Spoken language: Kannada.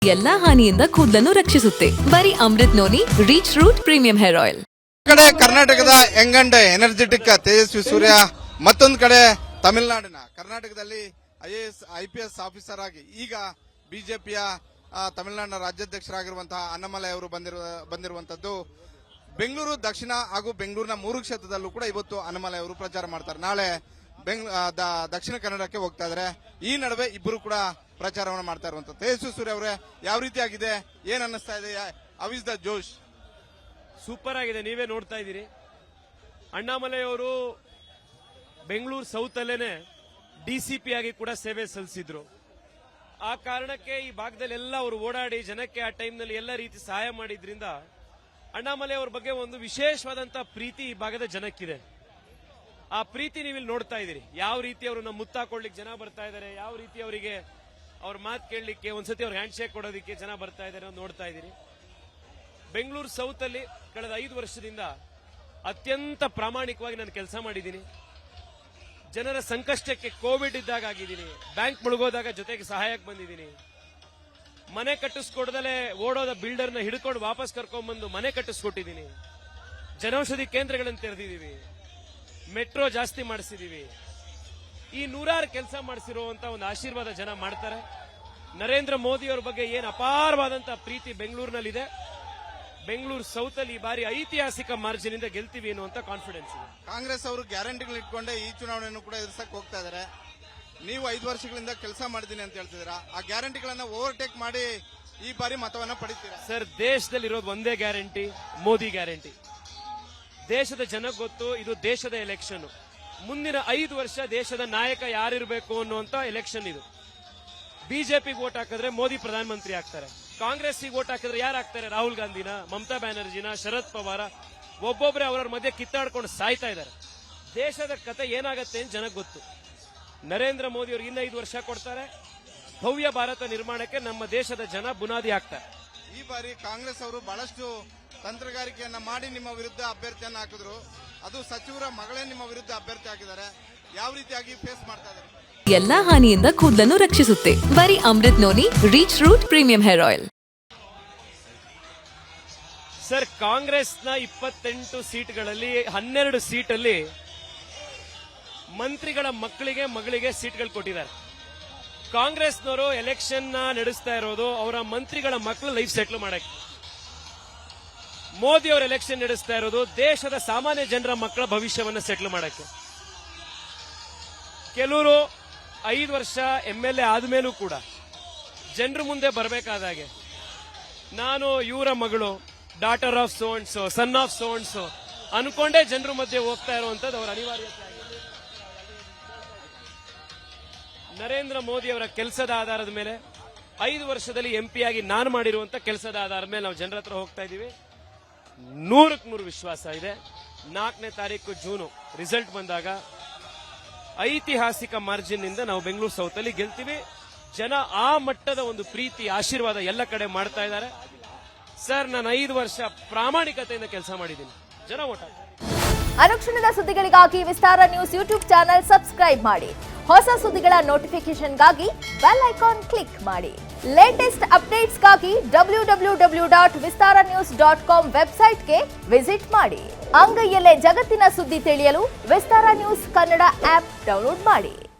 ಎಲ್ಲಾ ಹಾನಿಯಿಂದ ಕೂದಲನ್ನು ರಕ್ಷಿಸುತ್ತೆ. ಬರೀ Amrut noni reach root premium hair oil. ಕಡೆ ಕರ್ನಾಟಕದ young and energetic Tejasvi Surya, ಮತ್ತೊಂದು ಕಡೆ ತಮಿಳುನಾಡಿನ ಕರ್ನಾಟಕದಲ್ಲಿ IAS IPS ಆಫೀಸರ್ ಆಗಿ ಈಗ ಬಿಜೆಪಿಯ ತಮಿಳುನಾಡಿನ ರಾಜ್ಯಾಧ್ಯಕ್ಷರಾಗಿರುವಂತಹ ಅಣ್ಣಾಮಲೈ ಅವರು ಬಂದಿರುವಂತದ್ದು. ಬೆಂಗಳೂರು ದಕ್ಷಿಣ ಹಾಗೂ ಬೆಂಗಳೂರಿನ 3 ಕ್ಷೇತ್ರದಲ್ಲೂ ಕೂಡ ಇವತ್ತು ಅಣ್ಣಾಮಲೈ ಅವರು ಪ್ರಚಾರ ಮಾಡ್ತಾರೆ. ನಾಳೆ ದಕ್ಷಿಣ ಕನ್ನಡಕ್ಕೆ ಹೋಗ್ತಾ ಇದ್ದಾರೆ. ಈ ನಡುವೆ ಇಬ್ಬರು ಕೂಡ ಪ್ರಚಾರವನ್ನು ಮಾಡ್ತಾ ಇರುವಂತದ್ದು. ತೇಜಸ್ವಿ ಸೂರ್ಯ ಅವರೇ, ಯಾವ ರೀತಿಯಾಗಿದೆ, ಏನ್ ಅನ್ನಿಸ್ತಾ ಇದೆ? How is the Josh? Super ಆಗಿದೆ, ನೀವೇ ನೋಡ್ತಾ ಇದ್ದೀರಿ. ಅಣ್ಣಾಮಲೈ ಅವರು ಬೆಂಗಳೂರು ಸೌತ್ ಅಲ್ಲೇನೆ DCP ಆಗಿ ಕೂಡ ಸೇವೆ ಸಲ್ಲಿಸಿದ್ರು. ಆ ಕಾರಣಕ್ಕೆ ಈ ಭಾಗದಲ್ಲಿ ಎಲ್ಲ ಅವರು ಓಡಾಡಿ ಜನಕ್ಕೆ ಆ ಟೈಮ್ನಲ್ಲಿ ಎಲ್ಲ ರೀತಿ ಸಹಾಯ ಮಾಡಿದ್ರಿಂದ ಅಣ್ಣಾಮಲೈ ಅವ್ರ ಬಗ್ಗೆ ಒಂದು ವಿಶೇಷವಾದಂತಹ ಪ್ರೀತಿ ಈ ಭಾಗದ ಜನಕ್ಕಿದೆ. ಆ ಪ್ರೀತಿ ನೀವಿಲ್ಲಿ ನೋಡ್ತಾ ಇದ್ದೀರಿ. ಯಾವ ರೀತಿ ಅವ್ರನ್ನ ಮುತ್ತಾಕೊಳ್ಳಿಕ್ಕೆ ಜನ ಬರ್ತಾ ಇದ್ದಾರೆ, ಯಾವ ರೀತಿ ಅವರಿಗೆ ಅವ್ರ ಮಾತು ಕೇಳಲಿಕ್ಕೆ, ಒಂದ್ಸತಿ ಅವ್ರ ಹ್ಯಾಂಡ್ ಶೇಕ್ ಕೊಡೋದಕ್ಕೆ ಜನ ಬರ್ತಾ ಇದ್ದಾರೆ ನೋಡ್ತಾ ಇದ್ದೀರಿ. ಬೆಂಗಳೂರು ಸೌತ್ ಅಲ್ಲಿ ಕಳೆದ 5 ವರ್ಷದಿಂದ ಅತ್ಯಂತ ಪ್ರಾಮಾಣಿಕವಾಗಿ ನಾನು ಕೆಲಸ ಮಾಡಿದ್ದೀನಿ. ಜನರ ಸಂಕಷ್ಟಕ್ಕೆ ಕೋವಿಡ್ ಇದ್ದಾಗ ಆಗಿದ್ದೀನಿ, ಬ್ಯಾಂಕ್ ಮುಳುಗೋದಾಗ ಜೊತೆಗೆ ಸಹಾಯಕ್ಕೆ ಬಂದಿದ್ದೀನಿ. ಮನೆ ಕಟ್ಟಿಸ್ಕೊಡದಲ್ಲೇ ಓಡೋದ ಬಿಲ್ಡರ್ನ ಹಿಡ್ಕೊಂಡು ವಾಪಸ್ ಕರ್ಕೊಂಡ್ಬಂದು ಮನೆ ಕಟ್ಟಿಸ್ಕೊಟ್ಟಿದ್ದೀನಿ. ಜನೌಷಧಿ ಕೇಂದ್ರಗಳನ್ನು ತೆರೆದಿದ್ದೀವಿ, ಮೆಟ್ರೋ ಜಾಸ್ತಿ ಮಾಡಿಸಿದೀವಿ. ಈ 100 ಕೆಲಸ ಮಾಡಿಸಿರುವಂತ ಒಂದು ಆಶೀರ್ವಾದ ಜನ ಮಾಡ್ತಾರೆ. ನರೇಂದ್ರ ಮೋದಿ ಅವರ ಬಗ್ಗೆ ಏನು ಅಪಾರವಾದಂತಹ ಪ್ರೀತಿ ಬೆಂಗಳೂರಿನಲ್ಲಿದೆ. ಬೆಂಗಳೂರು ಸೌತ್ ಅಲ್ಲಿ ಈ ಬಾರಿ ಐತಿಹಾಸಿಕ ಮಾರ್ಜಿನ್ ಇಂದ ಗೆಲ್ತೀವಿ ಅನ್ನುವಂತ ಕಾನ್ಫಿಡೆನ್ಸ್ ಇದೆ. ಕಾಂಗ್ರೆಸ್ ಅವರು ಗ್ಯಾರಂಟಿಗಳು ಇಟ್ಕೊಂಡೆ ಈ ಚುನಾವಣೆಯನ್ನು ಕೂಡ ಎದುರಿಸಕ್ಕೆ ಹೋಗ್ತಾ ಇದ್ದಾರೆ. ನೀವು 5 ವರ್ಷಗಳಿಂದ ಕೆಲಸ ಮಾಡಿದೀನಿ ಅಂತ ಹೇಳ್ತಿದ್ದೀರಾ. ಆ ಗ್ಯಾರಂಟಿಗಳನ್ನ ಓವರ್ಟೇಕ್ ಮಾಡಿ ಈ ಬಾರಿ ಮತವನ್ನ ಪಡಿತೀರಾ? ಸರ್, ದೇಶದಲ್ಲಿ ಇರೋದು ಒಂದೇ ಗ್ಯಾರಂಟಿ, ಮೋದಿ ಗ್ಯಾರಂಟಿ. ದೇಶದ ಜನಕ್ಕೆ ಗೊತ್ತು, ಇದು ದೇಶದ ಎಲೆಕ್ಷನ್. ಮುಂದಿನ 5 ವರ್ಷ ದೇಶದ ನಾಯಕ ಯಾರಿರಬೇಕು ಅನ್ನುವಂತ ಎಲೆಕ್ಷನ್ ಇದು. ಬಿಜೆಪಿಗೆ ವೋಟ್ ಹಾಕಿದ್ರೆ ಮೋದಿ ಪ್ರಧಾನಮಂತ್ರಿ ಆಗ್ತಾರೆ. ಕಾಂಗ್ರೆಸ್ಗೆ ವೋಟ್ ಹಾಕಿದ್ರೆ ಯಾರು ಆಗ್ತಾರೆ? ರಾಹುಲ್ ಗಾಂಧಿನ, ಮಮತಾ ಬ್ಯಾನರ್ಜಿನ, ಶರದ್ ಪವಾರ, ಒಬ್ಬೊಬ್ಬರೇ ಅವರವ್ರ ಮಧ್ಯೆ ಕಿತ್ತಾಡ್ಕೊಂಡು ಸಾಯ್ತಾ ಇದ್ದಾರೆ. ದೇಶದ ಕತೆ ಏನಾಗತ್ತೆ ಅಂತ ಜನಕ್ಕೆ ಗೊತ್ತು. ನರೇಂದ್ರ ಮೋದಿ ಅವರು ಇನ್ನ 5 ವರ್ಷ ಕೊಡ್ತಾರೆ. ಭವ್ಯ ಭಾರತ ನಿರ್ಮಾಣಕ್ಕೆ ನಮ್ಮ ದೇಶದ ಜನ ಬುನಾದಿ ಹಾಕ್ತಾರೆ. ಈ ಬಾರಿ ಕಾಂಗ್ರೆಸ್ ಅವರು ಬಹಳಷ್ಟು ತಂತ್ರಗಾರಿಕೆಯನ್ನ ಮಾಡಿ ನಿಮ್ಮ ವಿರುದ್ಧ ಅಭ್ಯರ್ಥಿಯನ್ನ ಹಾಕಿದ್ರು. ಅದು ಸಚಿವರ ಮಗಳೇ ನಿಮ್ಮ ವಿರುದ್ಧ ಅಭ್ಯರ್ಥಿ ಹಾಕಿದ್ದಾರೆ. ಯಾವ ರೀತಿಯಾಗಿ ಫೇಸ್ ಮಾಡ್ತಾ ಇದ್ದಾರೆ? ಎಲ್ಲಾ ಹಾನಿಯಿಂದ ಕೂದಲನ್ನು ರಕ್ಷಿಸುತ್ತೆ. ಬರೀ Amrut noni reach root premium hair oil. Sir, ಕಾಂಗ್ರೆಸ್ನ 28 ಸೀಟ್ಗಳಲ್ಲಿ 12 ಸೀಟಲ್ಲಿ ಮಂತ್ರಿಗಳ ಮಗಳಿಗೆ ಸೀಟ್ಗಳು ಕೊಟ್ಟಿದ್ದಾರೆ. ಕಾಂಗ್ರೆಸ್ನವರು ಎಲೆಕ್ಷನ್ ನಡೆಸ್ತಾ ಇರೋದು ಅವರ ಮಂತ್ರಿಗಳ ಮಕ್ಕಳು ಲೈಫ್ ಸೆಟ್ಲ್ ಮಾಡಕ್ಕೆ. ಮೋದಿ ಅವರು ಎಲೆಕ್ಷನ್ ನಡೆಸ್ತಾ ಇರೋದು ದೇಶದ ಸಾಮಾನ್ಯ ಜನರ ಮಕ್ಕಳ ಭವಿಷ್ಯವನ್ನು ಸೆಟ್ಲ್ ಮಾಡಕ್ಕೆ. ಕೆಲವರು 5 ವರ್ಷ MLA ಆದ್ಮೇಲೂ ಕೂಡ ಜನರ ಮುಂದೆ ಬರಬೇಕಾದಾಗೆ ನಾನು ಇವರ ಮಗಳು, daughter of so and so, son of so and so ಅನ್ಕೊಂಡೇ ಜನರ ಮಧ್ಯೆ ಹೋಗ್ತಾ ಇರುವಂತದ್ದು ಅವರ ಅನಿವಾರ್ಯತೆ ಆಗಿದೆ. ನರೇಂದ್ರ ಮೋದಿ ಅವರ ಕೆಲಸದ ಆಧಾರದ ಮೇಲೆ 5 ವರ್ಷದಲ್ಲಿ MP ಆಗಿ ನಾನು ಮಾಡಿರುವಂತ ಕೆಲಸದ ಆಧಾರದ ಮೇಲೆ ನಾವು ಜನರ ಹತ್ರ ಹೋಗ್ತಾ ಇದ್ದೀವಿ. 100ಕ್ಕೆ 100 ವಿಶ್ವಾಸ ಇದೆ. 4ನೇ ತಾರೀಕು ಜೂನು ರಿಸಲ್ಟ್ ಬಂದಾಗ ಐತಿಹಾಸಿಕ ಮಾರ್ಜಿನ್ ನಿಂದ ನಾವು ಬೆಂಗಳೂರು ಸೌತ್ ಅಲ್ಲಿ ಗೆಲ್ತೀವಿ. ಜನ ಆ ಮಟ್ಟದ ಒಂದು ಪ್ರೀತಿ, ಆಶೀರ್ವಾದ ಎಲ್ಲ ಕಡೆ ಮಾಡ್ತಾ ಇದ್ದಾರೆ. ಸರ್, ನಾನು 5 ವರ್ಷ ಪ್ರಾಮಾಣಿಕತೆಯಿಂದ ಕೆಲಸ ಮಾಡಿದ್ದೀನಿ. ಜನ ಓಟ್ ಹಾಕ್ತಾರೆ. ಅನುಕ್ಷಣದ ಸುದ್ದಿಗಳಿಗಾಗಿ ವಿಸ್ತಾರ ನ್ಯೂಸ್ ಯೂಟ್ಯೂಬ್ ಚಾನೆಲ್ ಸಬ್ಸ್ಕ್ರೈಬ್ ಮಾಡಿ. ಹೊಸ ಸುದ್ದಿಗಳ ನೋಟಿಫಿಕೇಶನ್ಗಾಗಿ ಬೆಲ್ ಐಕಾನ್ ಕ್ಲಿಕ್ ಮಾಡಿ. ಲೇಟೆಸ್ಟ್ ಅಪ್ಡೇಟ್ಸ್ಗಾಗಿ www.vistaranews.com ವೆಬ್ಸೈಟ್ಗೆ ವಿಸಿಟ್ ಮಾಡಿ. ಅಂಗೈಯಲ್ಲೇ ಜಗತ್ತಿನ ಸುದ್ದಿ ತಿಳಿಯಲು ವಿಸ್ತಾರ ನ್ಯೂಸ್ ಕನ್ನಡ ಆಪ್ ಡೌನ್ಲೋಡ್ ಮಾಡಿ.